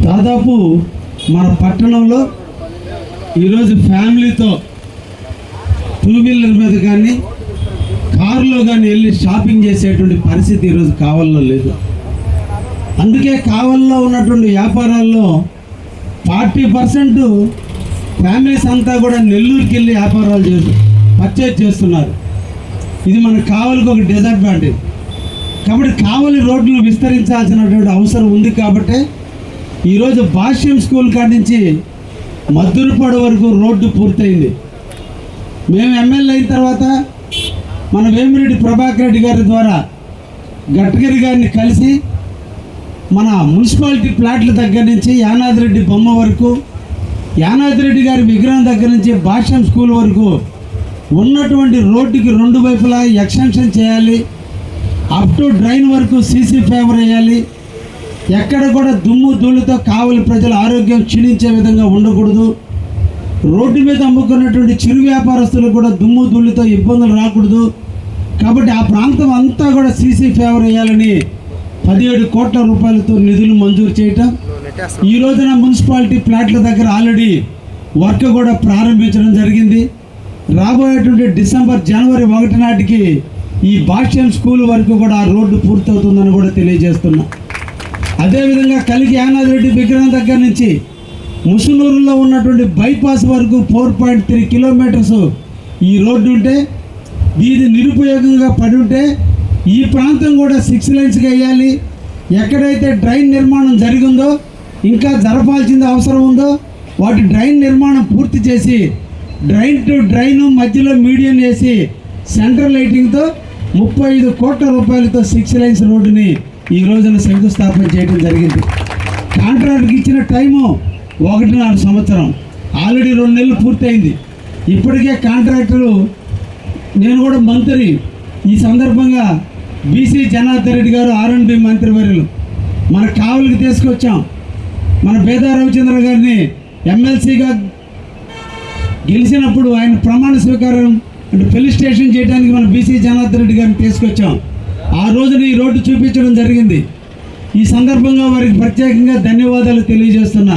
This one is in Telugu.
దాదాపు మన పట్టణంలో ఈరోజు ఫ్యామిలీతో టూ వీలర్ మీద కానీ కారులో కానీ వెళ్ళి షాపింగ్ చేసేటువంటి పరిస్థితి ఈరోజు కావల్లో లేదు. అందుకే కావల్లో ఉన్నటువంటి వ్యాపారాల్లో 40% ఫ్యామిలీస్ అంతా కూడా నెల్లూరుకి వెళ్ళి వ్యాపారాలు పర్చేజ్ చేస్తున్నారు. ఇది మన కావలికి ఒక డిసడ్వాంటేజ్. కాబట్టి కావలి రోడ్లు విస్తరించాల్సినటువంటి అవసరం ఉంది. కాబట్టి ఈరోజు భాష్యం స్కూల్ కాడి నుంచి మద్దురుపాడు వరకు రోడ్డు పూర్తయింది. మేము ఎమ్మెల్యే అయిన తర్వాత మన వేమిరెడ్డి ప్రభాకర్ రెడ్డి గారి ద్వారా గడ్కరీ గారిని కలిసి మన మున్సిపాలిటీ ప్లాట్ల దగ్గర నుంచి యానాదిరెడ్డి బొమ్మ వరకు, యానాదిరెడ్డి గారి విగ్రహం దగ్గర నుంచి భాష్యం స్కూల్ వరకు ఉన్నటువంటి రోడ్డుకి 2 వైపులా ఎక్స్టెన్షన్ చేయాలి. అప్ టు డ్రైన్ వరకు సీసీ ఫేవర్ వేయాలి. ఎక్కడ కూడా దుమ్ము ధూళితో కావలి ప్రజల ఆరోగ్యం క్షీణించే విధంగా ఉండకూడదు. రోడ్డు మీద అమ్ముకున్నటువంటి చిరు వ్యాపారస్తులు కూడా దుమ్ము ధూళితో ఇబ్బందులు రాకూడదు. కాబట్టి ఆ ప్రాంతం అంతా కూడా సీసీ ఫేవర్ వేయాలని 17 కోట్ల రూపాయలతో నిధులు మంజూరు చేయటం. ఈ రోజున మున్సిపాలిటీ ప్లాట్ల దగ్గర ఆల్రెడీ వర్క్ కూడా ప్రారంభించడం జరిగింది. రాబోయేటువంటి డిసెంబర్ జనవరి 1 నాటికి ఈ భాష్యం స్కూల్ వరకు కూడా ఆ రోడ్డు పూర్తవుతుందని కూడా తెలియజేస్తున్నా. అదేవిధంగా కలిగి యానాదిరెడ్డి విగ్రహం దగ్గర నుంచి ముసునూరులో ఉన్నటువంటి బైపాస్ వరకు 4.3 కిలోమీటర్స్ ఈ రోడ్డు ఉంటే, ఇది నిరుపయోగంగా పడి ఉంటే ఈ ప్రాంతం కూడా 6 లైన్స్గా వేయాలి. ఎక్కడైతే డ్రైన్ నిర్మాణం జరిగిందో, ఇంకా జరపాల్సిన అవసరం ఉందో వాటి డ్రైన్ నిర్మాణం పూర్తి చేసి డ్రైన్ టు డ్రైన్ మధ్యలో మీడియం వేసి సెంట్రల్ లైటింగ్తో 35 కోట్ల రూపాయలతో 6 లైన్స్ రోడ్డుని ఈ రోజున శంకుస్థాపన చేయడం జరిగింది. కాంట్రాక్ట్కి ఇచ్చిన టైము 1.5 సంవత్సరం, ఆల్రెడీ 2 నెలలు పూర్తయింది. ఇప్పటికే కాంట్రాక్టరు, నేను కూడా మంత్రి, ఈ సందర్భంగా బీసీ జనార్దన్ రెడ్డి గారు R&B మంత్రివర్యులు మన కావలికి తీసుకొచ్చాం. మన బేదా రవిచంద్ర గారిని ఎమ్మెల్సీగా గెలిచినప్పుడు ఆయన ప్రమాణ స్వీకారం అంటే ఫెలిస్టేషన్ చేయడానికి మన బీసీ జనార్దన్ రెడ్డి గారిని తీసుకొచ్చాం. ఆ రోజున ఈ రోడ్డు చూపించడం జరిగింది. ఈ సందర్భంగా వారికి ప్రత్యేకంగా ధన్యవాదాలు తెలియజేస్తున్నా.